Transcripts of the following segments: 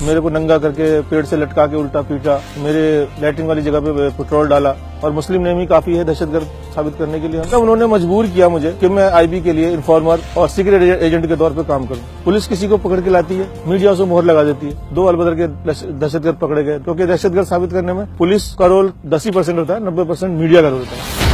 मेरे को नंगा करके पेड़ से लटका के उल्टा पीटा, मेरे लैट्रिन वाली जगह पे पेट्रोल डाला और मुस्लिम नेम ही काफी है दहशतगर्द साबित करने के लिए। तब उन्होंने मजबूर किया मुझे कि मैं आईबी के लिए इन्फॉर्मर और सीक्रेट एजेंट के तौर पर काम करूं। पुलिस किसी को पकड़ के लाती है, मीडिया उसे मोहर लगा देती है। 2 अलबदर के दहशतगर्द पकड़े गए, क्योंकि दहशतगर्द साबित करने में पुलिस का रोल 10% होता है, 90% मीडिया का रोल होता है।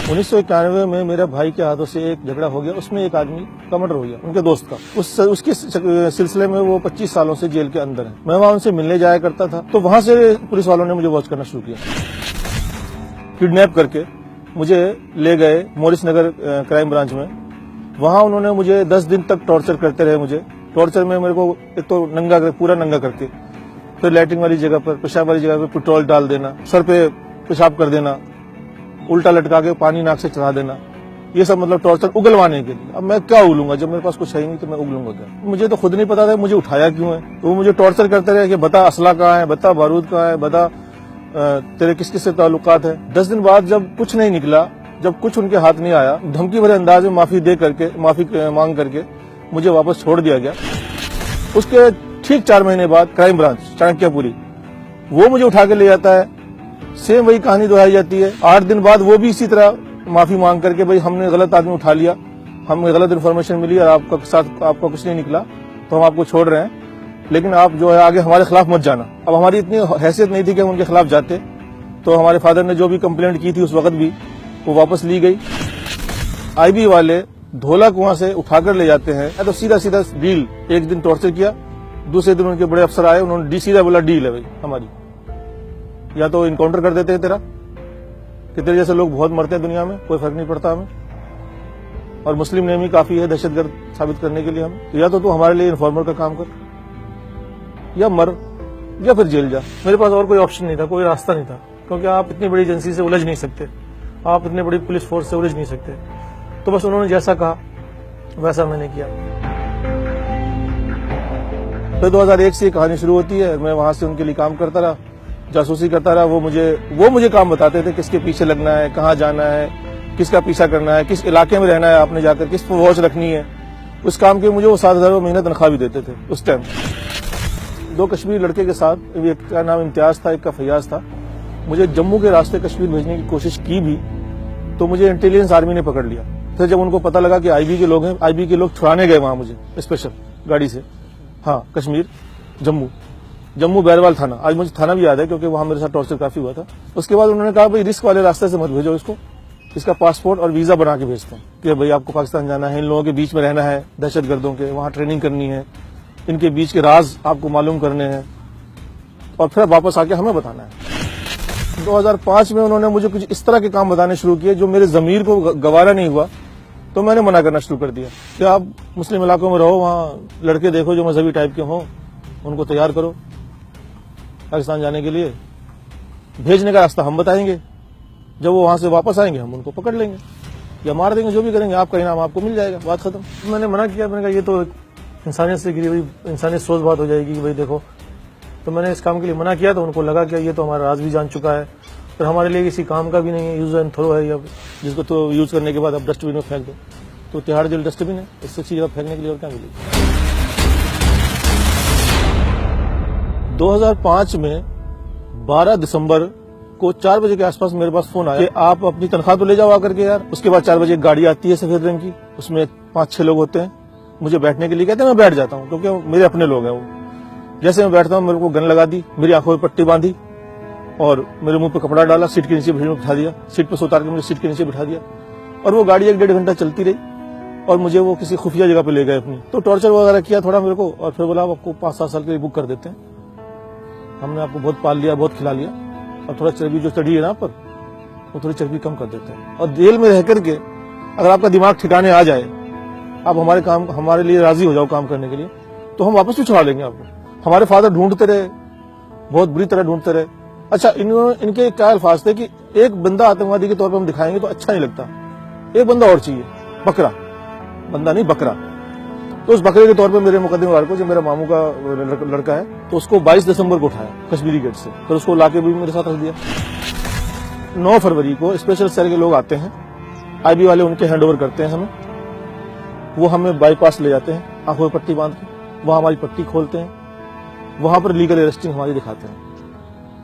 1991 में मेरे भाई के हाथों से एक झगड़ा हो गया, उसमें एक आदमी का मर्डर हो गया, उनके दोस्त का। उसके सिलसिले में वो 25 सालों से जेल के अंदर है। मैं वहां उनसे मिलने जाया करता था, तो वहां से पुलिस वालों ने मुझे वॉच करना शुरू किया। किडनैप करके मुझे ले गए मोरिस नगर क्राइम ब्रांच में। वहां उन्होंने मुझे 10 दिन तक टॉर्चर करते रहे। मुझे टॉर्चर में मेरे को एक तो पूरा नंगा करके, फिर लैट्रिन वाली जगह पर, पेशाब वाली जगह पर पेट्रोल डाल देना, सर पे पेशाब कर देना, उल्टा लटका के पानी नाक से चढ़ा देना, ये सब मतलब टॉर्चर उगलवाने के लिए। अब मैं क्या उगलूंगा जब मेरे पास कुछ है ही नहीं, तो मैं उगलूंगा क्या? मुझे तो खुद नहीं पता था मुझे उठाया क्यों है। तो वो मुझे टॉर्चर करते रहे कि बता असला कहाँ है, बता बारूद कहाँ है, बता तेरे किस किस से ताल्लुकात है। 10 दिन बाद जब कुछ नहीं निकला, जब कुछ उनके हाथ नहीं आया, धमकी भरे अंदाज में माफी मांग करके मुझे वापस छोड़ दिया गया। उसके ठीक 4 महीने बाद क्राइम ब्रांच चाणक्यपुरी वो मुझे उठा के ले जाता है। सेम वही कहानी दोहराई जाती है। 8 दिन बाद वो भी इसी तरह माफी मांग करके, भाई हमने गलत आदमी उठा लिया, हमें गलत इन्फॉर्मेशन मिली और आपका कुछ नहीं निकला, तो हम आपको छोड़ रहे हैं, लेकिन आप जो है आगे हमारे खिलाफ मत जाना। अब हमारी इतनी हैसियत नहीं थी कि हम उनके खिलाफ जाते, तो हमारे फादर ने जो भी कंप्लेंट की थी उस वक्त भी वो वापस ली गई। आईबी वाले धोला कुआं से उठाकर ले जाते हैं, तो सीधा सीधा डील। एक दिन टॉर्चर किया, दूसरे दिन उनके बड़े अफसर आए, उन्होंने सीधा बोला डील है भाई हमारी, या तो इनकाउंटर कर देते हैं तेरा, कि तेरे जैसे लोग बहुत मरते हैं दुनिया में, कोई फर्क नहीं पड़ता हमें, और मुस्लिम नेम ही काफी है दहशतगर्द साबित करने के लिए हमें, तो या तो तू हमारे लिए इन्फॉर्मर का काम कर, या मर, या फिर जेल जा। मेरे पास और कोई ऑप्शन नहीं था, कोई रास्ता नहीं था, क्योंकि आप इतनी बड़ी एजेंसी से उलझ नहीं सकते, आप इतनी बड़ी पुलिस फोर्स से उलझ नहीं सकते। तो बस उन्होंने जैसा कहा वैसा मैंने किया। फिर 2001 से कहानी शुरू होती है। मैं वहां से उनके लिए काम करता रहा, जासूसी करता रहा। वो मुझे काम बताते थे, किसके पीछे लगना है, कहाँ जाना है, किसका पीछा करना है, किस इलाके में रहना है आपने जाकर, किस पर वॉच रखनी है। उस काम के मुझे वो 7,000 महीने तनख्वाह भी देते थे उस टाइम। 2 कश्मीरी लड़के के साथ, एक का नाम इम्तियाज था, एक का फैयाज था। मुझे जम्मू के रास्ते कश्मीर भेजने की कोशिश की भी, तो मुझे इंटेलिजेंस आर्मी ने पकड़ लिया। फिर जब उनको पता लगा कि आईबी के लोग हैं, आईबी के लोग छुड़ाने गए वहां मुझे स्पेशल गाड़ी से, हाँ कश्मीर, जम्मू बैरवाल थाना, आज मुझे थाना भी याद है क्योंकि वहां मेरे साथ टॉर्चर काफी हुआ था। उसके बाद उन्होंने कहा भाई रिस्क वाले रास्ते से मत भेजो इसको, इसका पासपोर्ट और वीजा बना के भेजते हैं कि भाई आपको पाकिस्तान जाना है, इन लोगों के बीच में रहना है, दहशतगर्दों के, वहां ट्रेनिंग करनी है, इनके बीच के राज आपको मालूम करने हैं, और फिर वापस आके हमें बताना है। 2005 में उन्होंने मुझे कुछ इस तरह के काम बताने शुरू किए जो मेरे जमीर को गवारा नहीं हुआ, तो मैंने मना करना शुरू कर दिया कि आप मुस्लिम इलाकों में रहो, वहां लड़के देखो जो मजहबी टाइप के हों, उनको तैयार करो पाकिस्तान जाने के लिए, भेजने का रास्ता हम बताएंगे, जब वो वहां से वापस आएंगे हम उनको पकड़ लेंगे या मार देंगे, जो भी करेंगे, आपका इनाम आपको मिल जाएगा, बात खत्म। तो मैंने मना किया, मैंने कहा ये तो इंसानियत से गिरी हुई, इंसानियत सोच बात हो जाएगी कि भाई देखो। तो मैंने इस काम के लिए मना किया, तो उनको लगा कि ये तो हमारा राज भी जान चुका है, फिर हमारे लिए किसी काम का भी नहीं है, यूज एंड थ्रो है, या जिसको तो यूज करने के बाद आप डस्टबिन में फेंक दो। तो तिहाड़ जेल डस्टबिन है, इससे चीज आप फेंकने के लिए और क्या मिलेगी। 2005 में 12 दिसंबर को 4 बजे के आसपास मेरे पास फोन आया कि आप अपनी तनख्वाह तो ले जाओ आकर के यार। उसके बाद 4 बजे एक गाड़ी आती है सफेद रंग की, उसमें 5-6 लोग होते हैं, मुझे बैठने के लिए कहते हैं। मैं बैठ जाता हूँ क्योंकि मेरे अपने लोग हैं वो। जैसे मैं बैठता हूँ मेरे को गन लगा दी, मेरी आंखों में पट्टी बांधी और मेरे मुंह पे कपड़ा डाला, सीट के नीचे भीड़ में बिठा दिया, सीट पे से उतार के मुझे सीट के नीचे बिठा दिया, और वो गाड़ी 1-1.5 घंटा चलती रही और मुझे वो किसी खुफिया जगह पे ले गए अपनी। तो टॉर्चर वगैरह किया थोड़ा मेरे को, और फिर बोला आपको 5-7 साल के लिए बुक कर देते हैं, हमने आपको बहुत पाल लिया, बहुत खिला लिया, और थोड़ा चर्बी जो चढ़ी है ना पर वो थोड़ी चर्बी कम कर देते हैं। और जेल में रह करके अगर आपका दिमाग ठिकाने आ जाए, आप हमारे लिए राजी हो जाओ काम करने के लिए, तो हम वापस भी छुड़ा लेंगे आपको। हमारे फादर ढूंढते रहे, बहुत बुरी तरह ढूंढते रहे। अच्छा, इनके क्या अल्फाज थे कि एक बंदा आतंकवादी के तौर पर हम दिखाएंगे तो अच्छा नहीं लगता, एक बंदा और चाहिए। बकरा, बंदा नहीं बकरा। तो उस बकरे के तौर पे मेरे मुकदमेवार को, जो मेरा मामू का लड़का है, तो उसको 22 दिसंबर को उठाया कश्मीरी गेट से, फिर उसको लाके भी मेरे साथ रख दिया। 9 फरवरी को स्पेशल सेल के लोग आते हैं, आईबी वाले उनके हैंडओवर करते हैं हमें, वो हमें बाईपास ले जाते हैं, आंखों में पट्टी बांध के, वहां हमारी पट्टी खोलते हैं, वहां पर लीगल अरेस्टिंग हमारी दिखाते हैं,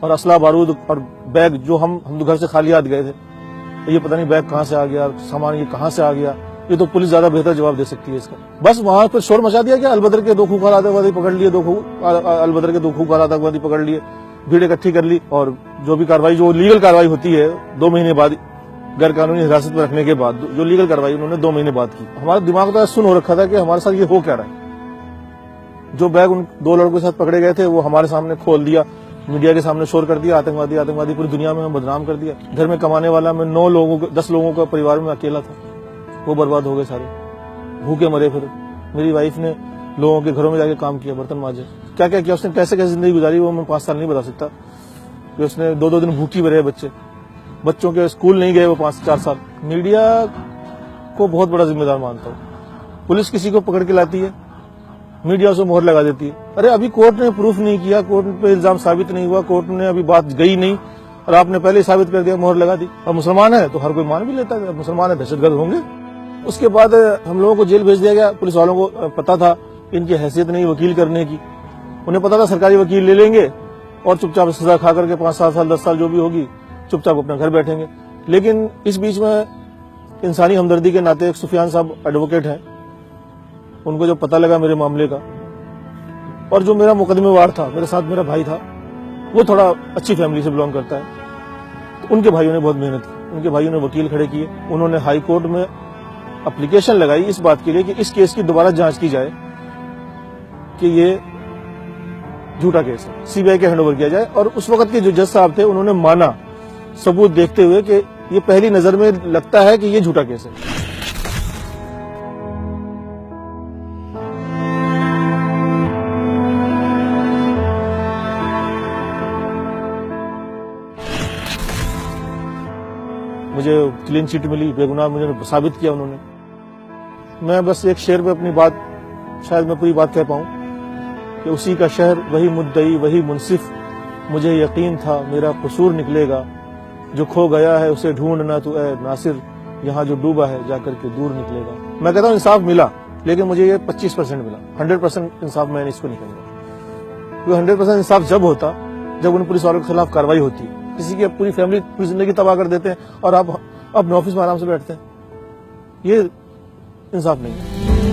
और असला बारूद और बैग जो हम तो घर से खाली हाथ गए थे, ये पता नहीं बैग कहां से आ गया, सामान ये कहां से आ गया, ये तो पुलिस ज्यादा बेहतर जवाब दे सकती है इसका। बस वहां पर शोर मचा दिया, क्या अलबदर के 2 खूंखार आतंकवादी पकड़ लिए, अलबदर के 2 खूंखार आतंकवादी पकड़ लिए, भीड़ इकट्ठी कर ली, और जो भी कार्रवाई, जो लीगल कार्रवाई होती है 2 महीने बाद, गैर कानूनी हिरासत में रखने के बाद जो लीगल कार्रवाई उन्होंने 2 महीने बाद की। हमारा दिमाग तो सुन हो रखा था कि हमारे साथ ये हो क्या रहा है। जो बैग उन 2 लड़कों के साथ पकड़े गए थे वो हमारे सामने खोल दिया, मीडिया के सामने शोर कर दिया, आतंकवादी आतंकवादी, पूरी दुनिया में बदनाम कर दिया। घर में कमाने वाला मैं 10 लोगों का परिवार में अकेला था, वो बर्बाद हो गए सारे, भूखे मरे। फिर मेरी वाइफ ने लोगों के घरों में जाके काम किया, बर्तन मांजे, क्या क्या किया उसने, कैसे कैसे जिंदगी गुजारी वो मैं 5 साल नहीं बता सकता। कि उसने 2-2 दिन भूखी रहे बच्चों के स्कूल नहीं गए वो 5-4 साल। मीडिया को बहुत बड़ा जिम्मेदार मानता हूँ। पुलिस किसी को पकड़ के लाती है, मीडिया उसे मोहर लगा देती है। अरे अभी कोर्ट ने प्रूफ नहीं किया, कोर्ट पे इल्जाम साबित नहीं हुआ, कोर्ट ने अभी बात गई नहीं, और आपने पहले ही साबित कर दिया, मोहर लगा दी। अब मुसलमान है तो हर कोई मान भी लेता है, मुसलमान है दहशतगर्द होंगे। उसके बाद हम लोगों को जेल भेज दिया गया। पुलिस वालों को पता था इनकी हैसियत नहीं वकील करने की, उन्हें पता था सरकारी वकील ले लेंगे और चुपचाप सजा खा करके 5-7 साल 10 साल जो भी होगी चुपचाप अपने घर बैठेंगे। लेकिन इस बीच में इंसानी हमदर्दी के नाते एक सुफियान साहब एडवोकेट हैं, उनको जब पता लगा मेरे मामले का, और जो मेरा मुकदमेवार था, मेरे साथ मेरा भाई था, वो थोड़ा अच्छी फैमिली से बिलोंग करता है, तो उनके भाइयों ने बहुत मेहनत की, उनके भाइयों ने वकील खड़े किए, उन्होंने हाई कोर्ट में एप्लीकेशन लगाई इस बात के लिए कि इस केस की दोबारा जांच की जाए कि ये झूठा केस है, सीबीआई के हैंडओवर किया जाए। और उस वक्त के जो जज साहब थे उन्होंने माना, सबूत देखते हुए, कि ये पहली नजर में लगता है कि ये झूठा केस है। मुझे क्लीन चिट मिली, बेगुनाह मुझे साबित किया उन्होंने। मैं बस एक शेर पे अपनी बात, शायद मैं पूरी बात कह पाऊं, कि उसी का शहर, वही मुद्दई, वही मुंसिफ, मुझे यकीन था मेरा कसूर निकलेगा, जो खो गया है उसे ढूंढना तू ए नासिर, यहाँ जो डूबा है जाकर के दूर निकलेगा। मैं कहता हूँ इंसाफ मिला, लेकिन मुझे ये 25% मिला, 100% इंसाफ मैं इसको नहीं कहूँगा। क्योंकि 100% इंसाफ जब होता जब उन पुलिस वालों के खिलाफ कार्रवाई होती, किसी की पूरी फैमिली, पूरी जिंदगी तबाह कर देते हैं और आप अपने ऑफिस में आराम से बैठते हैं, ये इंसाफ नहीं है।